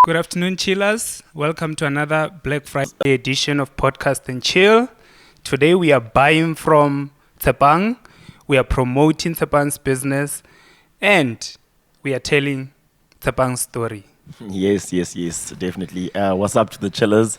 Good afternoon, chillers. Welcome to another Black Friday edition of Podcast and Chill. Today we are buying from Tshepang. We are promoting Tshepang's business and we are telling Tshepang's story. Yes, definitely. What's up to the chillers?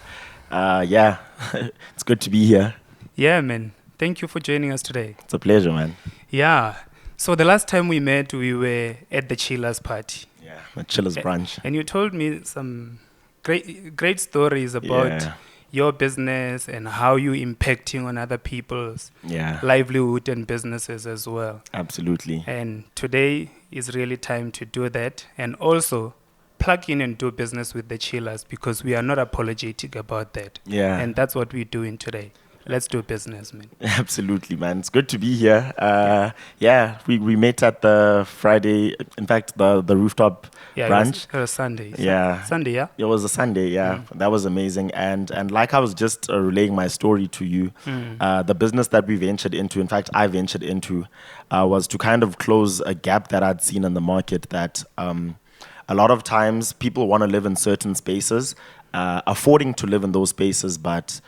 It's good to be here. Yeah, man. Thank you for joining us today. It's a pleasure, man. Yeah. So the last time we met, we were at the chillers party. Yeah, the chillers brunch. And you told me some great stories about your business and how you're impacting on other people's livelihood and businesses as well. Absolutely. And today is really time to do that and also plug in and do business with the chillers because we are not apologetic about that. Yeah. And that's what we're doing today. Let's do business, man. Absolutely, man. It's good to be here. We met at the Friday, in fact, the rooftop brunch. It was Sunday. Yeah. Sunday, yeah? It was a Sunday, yeah. That was amazing. And like I was just relaying my story to you, the business that we ventured into, in fact, I ventured into, was to kind of close a gap that I'd seen in the market that a lot of times people want to live in certain spaces, affording to live in those spaces, but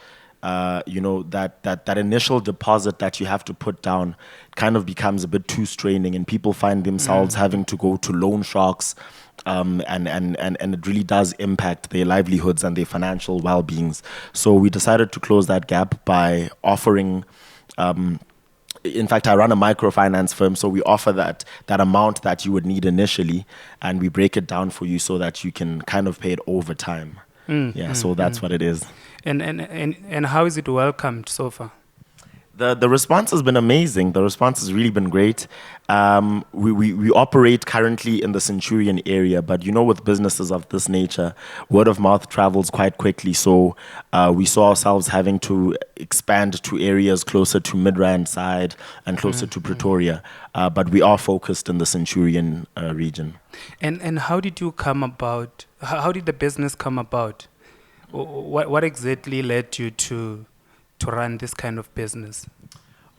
that initial deposit that you have to put down kind of becomes a bit too straining, and people find themselves having to go to loan sharks, and it really does impact their livelihoods and their financial well-beings. So we decided to close that gap by offering. In fact, I run a microfinance firm, so we offer that amount that you would need initially, and we break it down for you so that you can kind of pay it over time. So that's what it is. And how is it welcomed so far? The response has been amazing. The response has really been great. We operate currently in the Centurion area, but with businesses of this nature, word of mouth travels quite quickly. So we saw ourselves having to expand to areas closer to Midrand side and closer to Pretoria, but we are focused in the Centurion region. And how did you come about? How did the business come about? What exactly led you to run this kind of business?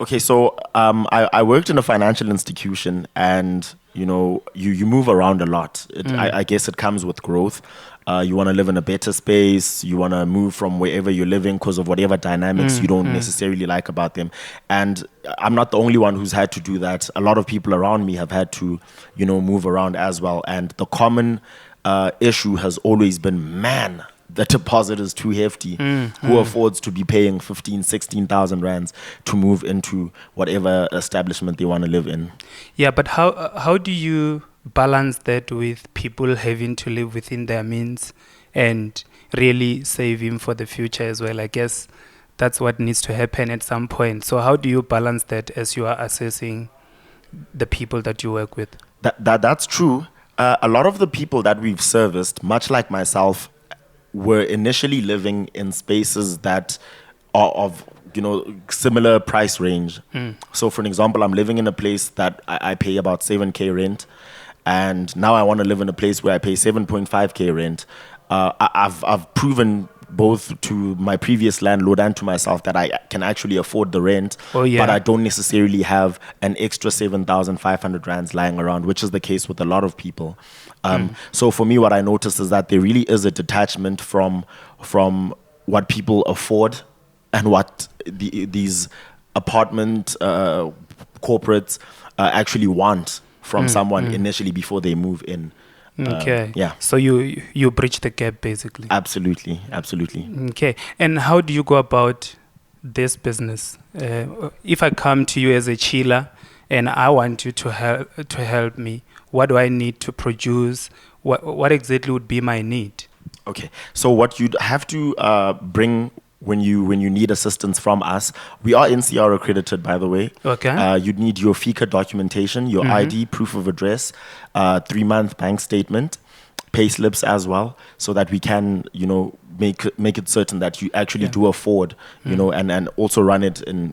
Okay, so I worked in a financial institution, and you move around a lot. I guess it comes with growth. You want to live in a better space. You want to move from wherever you're living because of whatever dynamics you don't necessarily like about them. And I'm not the only one who's had to do that. A lot of people around me have had to, move around as well. And the common issue has always been, man, the deposit is too hefty. Who affords to be paying 15,000, 16,000 rands to move into whatever establishment they want to live in? Yeah, but how do you balance that with people having to live within their means and really saving for the future as well? I guess that's what needs to happen at some point. So how do you balance that as you are assessing the people that you work with? That's true. A lot of the people that we've serviced, much like myself, were initially living in spaces that are of similar price range. So for an example, I'm living in a place that I pay about 7k rent, and now I want to live in a place where I pay 7.5k rent. I've proven both to my previous landlord and to myself that I can actually afford the rent, but I don't necessarily have an extra 7,500 rands lying around, which is the case with a lot of people. So for me, what I noticed is that there really is a detachment from what people afford and what these apartment corporates actually want from someone initially before they move in. Okay. So you bridge the gap basically. Absolutely. Okay. And how do you go about this business? If I come to you as a chiller and I want you to help me, what do I need to produce? What exactly would be my need? Okay. So what you'd have to bring when you need assistance from us, we are NCR accredited, by the way. Okay. You'd need your FICA documentation, your ID, proof of address, 3-month bank statement, pay slips as well, so that we can, make it certain that you actually do afford, and also run it in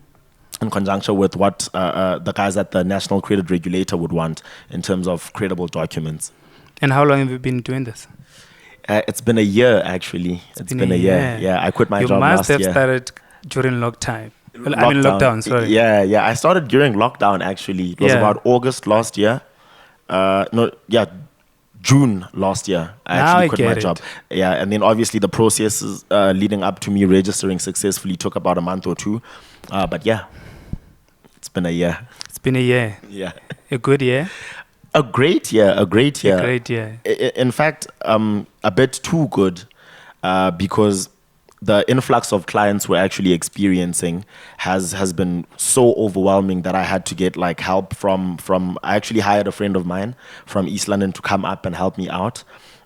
conjunction with what the guys at the National Credit Regulator would want in terms of credible documents. And how long have you been doing this? It's been a year, actually. It's been a year. Yeah, I quit my job last year. You must have started during lockdown, sorry. Yeah. I started during lockdown, actually. It was about August last year. June last year, I Now actually I quit get my it. job. Yeah, and then obviously the processes leading up to me registering successfully took about a month or two. But yeah, it's been a year. It's been a year. Yeah. A good year. A great year, a great A year. great year. In fact, a bit too good, because the influx of clients we're actually experiencing has been so overwhelming that I had to get like help from. I actually hired a friend of mine from East London to come up and help me out,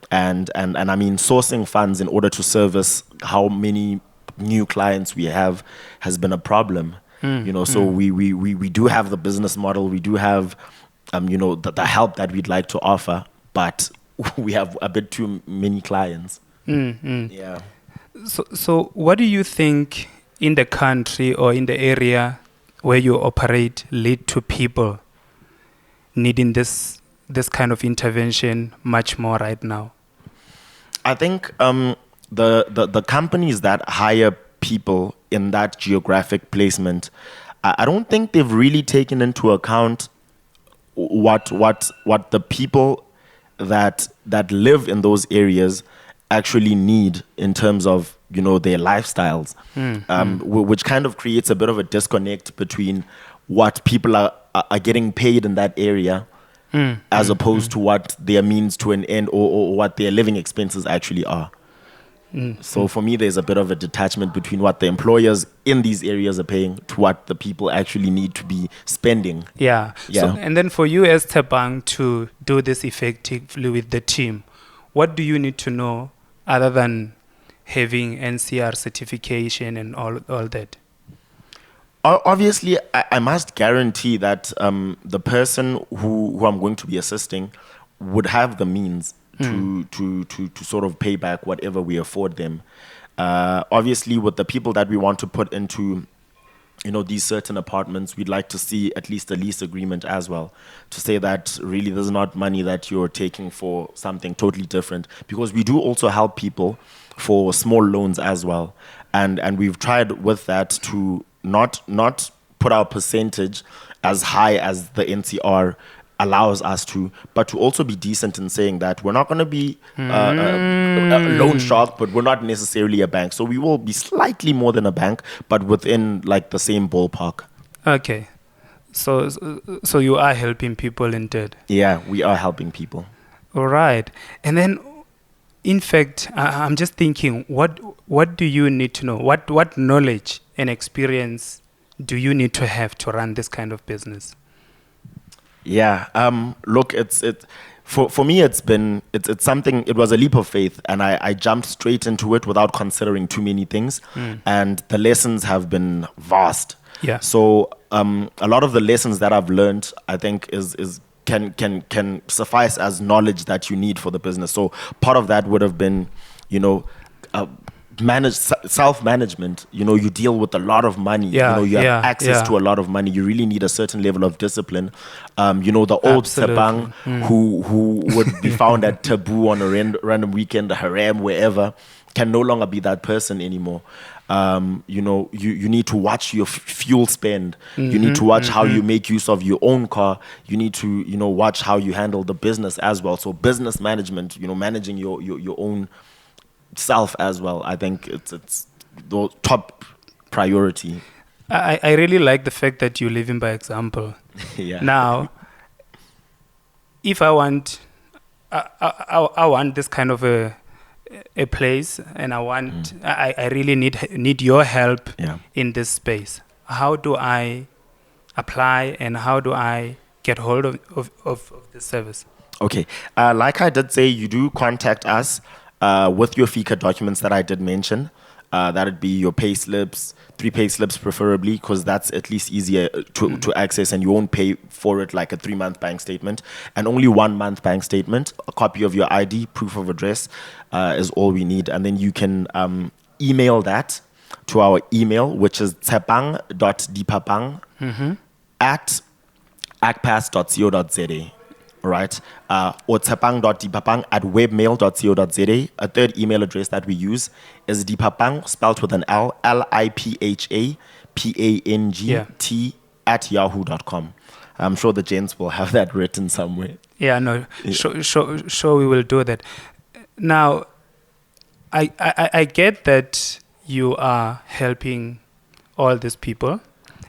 and I mean sourcing funds in order to service how many new clients we have has been a problem. So we do have the business model, we do have the help that we'd like to offer, but we have a bit too many clients. Yeah. So what do you think in the country or in the area where you operate lead to people needing this kind of intervention much more right now? I think the companies that hire people in that geographic placement, I don't think they've really taken into account what the people that live in those areas actually need in terms of their lifestyles, which kind of creates a bit of a disconnect between what people are getting paid in that area as opposed to what their means to an end or what their living expenses actually are. So for me, there's a bit of a detachment between what the employers in these areas are paying to what the people actually need to be spending. Yeah. Yeah. So, and then for you as Tshepang to do this effectively with the team, what do you need to know other than having NCR certification and all that? Obviously, I must guarantee that the person who I'm going to be assisting would have the means to sort of pay back whatever we afford them. Obviously, with the people that we want to put into these certain apartments, we'd like to see at least a lease agreement as well, to say that really there's not money that you're taking for something totally different, because we do also help people for small loans as well, and we've tried with that to not put our percentage as high as the NCR allows us to, but to also be decent in saying that we're not going to be a loan shark, but we're not necessarily a bank. So we will be slightly more than a bank, but within like the same ballpark. Okay. So you are helping people indeed. Yeah, we are helping people. All right. And then, in fact, I'm just thinking, what do you need to know? What knowledge and experience do you need to have to run this kind of business? Yeah. Look, for me, it's something. It was a leap of faith, and I jumped straight into it without considering too many things, and the lessons have been vast. Yeah. So a lot of the lessons that I've learned, I think, can suffice as knowledge that you need for the business. So part of that would have been, self-management. You deal with a lot of money. You have access to a lot of money. You really need a certain level of discipline. The old Tshepang who would be found at Taboo on a random weekend, a haram, wherever, can no longer be that person anymore. You need to watch your fuel spend. You need to watch how you make use of your own car. You need to watch how you handle the business as well. So business management, managing your own self as well. I think it's the top priority. I really like the fact that you're living by example. Yeah. Now, if I want this kind of a place, and I really need your help in this space. How do I apply, and how do I get hold of this service? Okay. Like I did say, you do contact us with your FICA documents that I did mention. That'd be your pay slips, 3 pay slips preferably, because that's at least easier to access, and you won't pay for it like a 3-month bank statement, and only 1-month bank statement. A copy of your ID, proof of address is all we need. And then you can email that to our email, which is tshepang.dipapang at akpass.co.za. Right, or tshepang.dipapang at webmail.co.za. A third email address that we use is dipapang, spelled with an L, LIPHAPANGT at yahoo.com. I'm sure the gents will have that written somewhere. Yeah, no, sure, we will do that. Now, I get that you are helping all these people,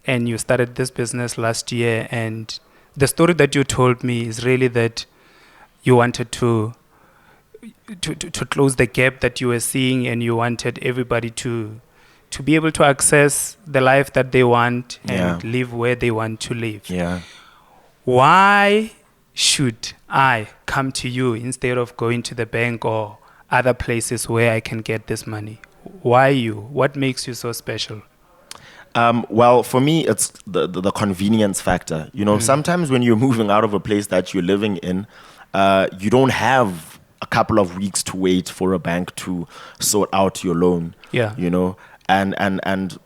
and you started this business last year, and the story that you told me is really that you wanted to close the gap that you were seeing, and you wanted everybody to be able to access the life that they want and live where they want to live. Yeah. Why should I come to you instead of going to the bank or other places where I can get this money? Why you? What makes you so special? Well, for me, it's the convenience factor. You know, sometimes when you're moving out of a place that you're living in, you don't have a couple of weeks to wait for a bank to sort out your loan. Yeah. You know, and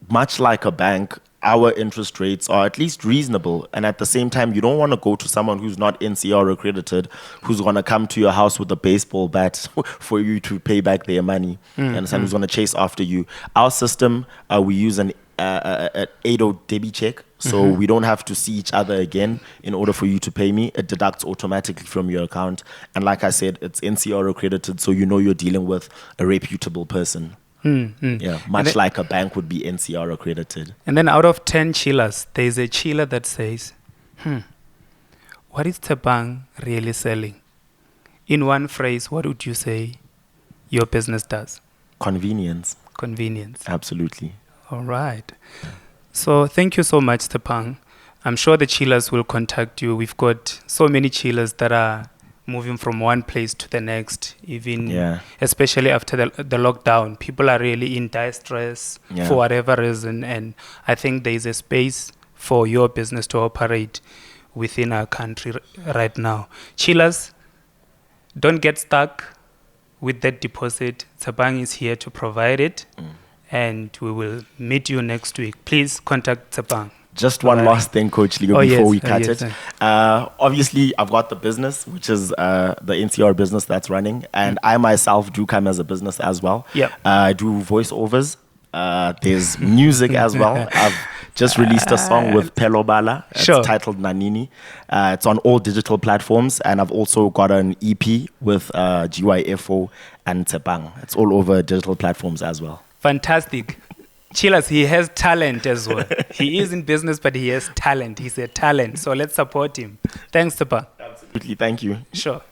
much like a bank, our interest rates are at least reasonable. And at the same time, you don't want to go to someone who's not NCR accredited, who's going to come to your house with a baseball bat for you to pay back their money. You understand? Who's going to chase after you. Our system, we use an 8-0 debit check. So we don't have to see each other again in order for you to pay me. It deducts automatically from your account. And like I said, it's NCR accredited, so you know you're dealing with a reputable person. Yeah, much like a bank would be NCR accredited. And then out of 10 chillers, there's a chiller that says, what is Tshepang really selling? In one phrase, what would you say your business does? Convenience. Convenience. Absolutely. All right. So thank you so much, Tshepang. I'm sure the chillers will contact you. We've got so many chillers that are moving from one place to the next, even especially after the lockdown. People are really in dire stress for whatever reason, and I think there is a space for your business to operate within our country right now. Chillers, don't get stuck with that deposit. Tshepang is here to provide it, and we will meet you next week. Please contact Tshepang. Just one last thing, Coach Leo, before we cut it. Obviously, I've got the business, which is the NCR business that's running. And I myself do come as a business as well. I do voiceovers. There's music as well. I've just released a song with Pelo Bala. It's titled Nanini. It's on all digital platforms. And I've also got an EP with GYFO and Tshepang. It's all over digital platforms as well. Fantastic. Chillers, he has talent as well. He is in business, but he has talent. He's a talent. So let's support him. Thanks, Tshepang. Absolutely. Thank you. Sure.